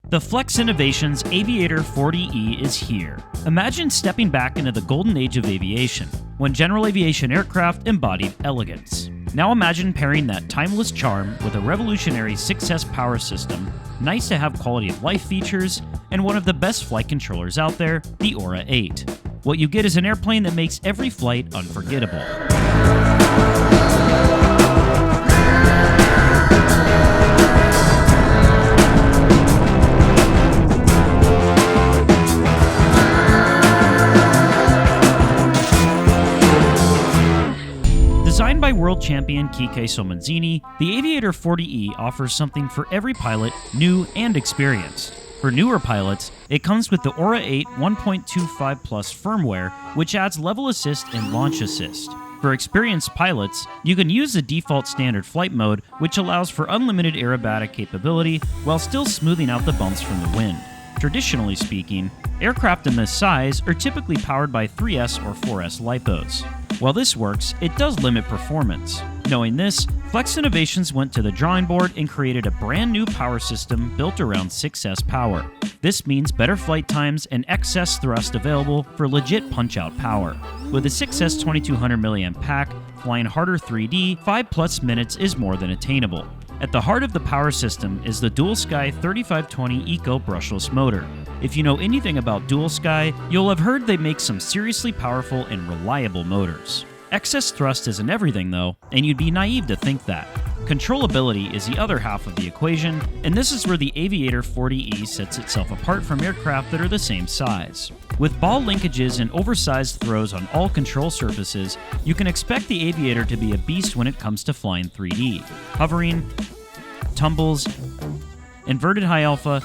The Flex Innovations Aviator 40e is here. Imagine stepping back into the golden age of aviation, when general aviation aircraft embodied elegance. Now imagine pairing that timeless charm with a revolutionary 6S power system, nice-to-have quality-of-life features, and one of the best flight controllers out there, the Aura 8. What you get is an airplane that makes every flight unforgettable. Designed by world champion Kike Somanzini, the Aviator 40e offers something for every pilot, new and experienced. For newer pilots, it comes with the Aura 8 1.25 Plus firmware, which adds level assist and launch assist. For experienced pilots, you can use the default standard flight mode, which allows for unlimited aerobatic capability while still smoothing out the bumps from the wind. Traditionally speaking, aircraft in this size are typically powered by 3S or 4S lipos. While this works, it does limit performance. Knowing this, Flex Innovations went to the drawing board and created a brand new power system built around 6S power. This means better flight times and excess thrust available for legit punch-out power. With a 6S 2200 mAh pack, flying harder 3D, 5+ minutes is more than attainable. At the heart of the power system is the Dual Sky 3520 Eco brushless motor. If you know anything about Dual Sky, you'll have heard they make some seriously powerful and reliable motors. Excess thrust isn't everything though, and you'd be naive to think that. Controllability is the other half of the equation, and this is where the Aviator 40e sets itself apart from aircraft that are the same size. With ball linkages and oversized throws on all control surfaces, you can expect the Aviator to be a beast when it comes to flying 3D. Hovering, tumbles, inverted high alpha,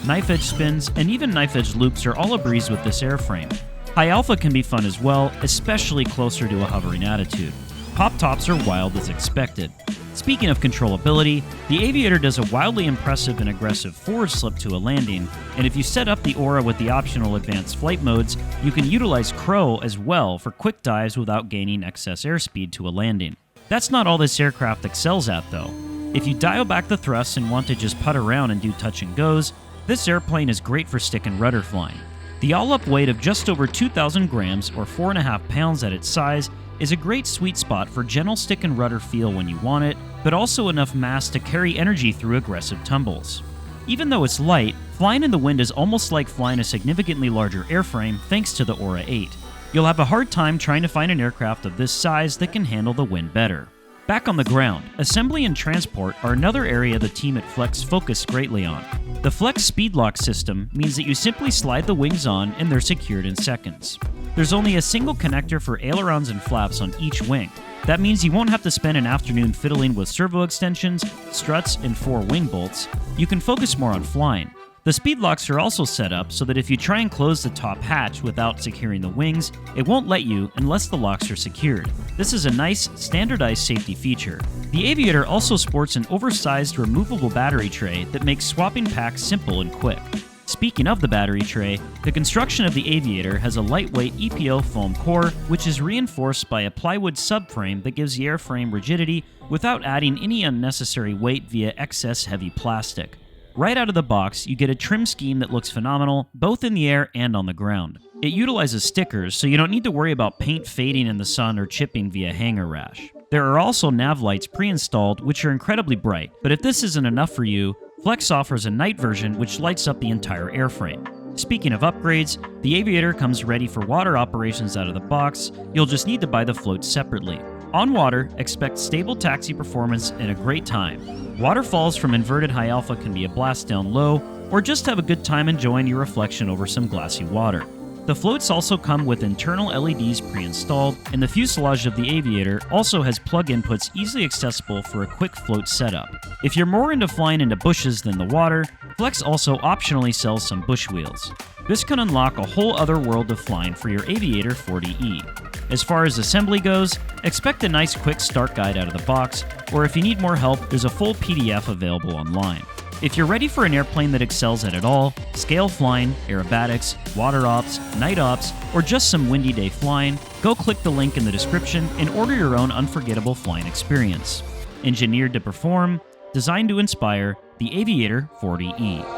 knife edge spins, and even knife edge loops are all a breeze with this airframe. High alpha can be fun as well, especially closer to a hovering attitude. Pop tops are wild as expected. Speaking of controllability, the Aviator does a wildly impressive and aggressive forward slip to a landing, and if you set up the Aura with the optional advanced flight modes, you can utilize Crow as well for quick dives without gaining excess airspeed to a landing. That's not all this aircraft excels at though. If you dial back the thrust and want to just putt around and do touch and goes, this airplane is great for stick and rudder flying. The all-up weight of just over 2,000 grams or 4.5 pounds at its size is a great sweet spot for gentle stick and rudder feel when you want it, but also enough mass to carry energy through aggressive tumbles. Even though it's light, flying in the wind is almost like flying a significantly larger airframe thanks to the Aura 8. You'll have a hard time trying to find an aircraft of this size that can handle the wind better. Back on the ground, assembly and transport are another area the team at Flex focused greatly on. The Flex Speed Lock system means that you simply slide the wings on and they're secured in seconds. There's only a single connector for ailerons and flaps on each wing. That means you won't have to spend an afternoon fiddling with servo extensions, struts, and 4 wing bolts. You can focus more on flying. The speed locks are also set up so that if you try and close the top hatch without securing the wings, it won't let you unless the locks are secured. This is a nice, standardized safety feature. The Aviator also sports an oversized removable battery tray that makes swapping packs simple and quick. Speaking of the battery tray, the construction of the Aviator has a lightweight EPO foam core, which is reinforced by a plywood subframe that gives the airframe rigidity without adding any unnecessary weight via excess heavy plastic. Right out of the box, you get a trim scheme that looks phenomenal, both in the air and on the ground. It utilizes stickers, so you don't need to worry about paint fading in the sun or chipping via hanger rash. There are also nav lights pre-installed, which are incredibly bright, but if this isn't enough for you, Flex offers a night version which lights up the entire airframe. Speaking of upgrades, the Aviator comes ready for water operations out of the box. You'll just need to buy the floats separately. On water, expect stable taxi performance and a great time. Waterfalls from inverted high alpha can be a blast down low, or just have a good time enjoying your reflection over some glassy water. The floats also come with internal LEDs pre-installed, and the fuselage of the Aviator also has plug inputs easily accessible for a quick float setup. If you're more into flying into bushes than the water, Flex also optionally sells some bush wheels. This can unlock a whole other world of flying for your Aviator 40e. As far as assembly goes, expect a nice quick start guide out of the box, or if you need more help, there's a full PDF available online. If you're ready for an airplane that excels at it all, scale flying, aerobatics, water ops, night ops, or just some windy day flying, go click the link in the description and order your own unforgettable flying experience. Engineered to perform, designed to inspire, the Aviator 40e.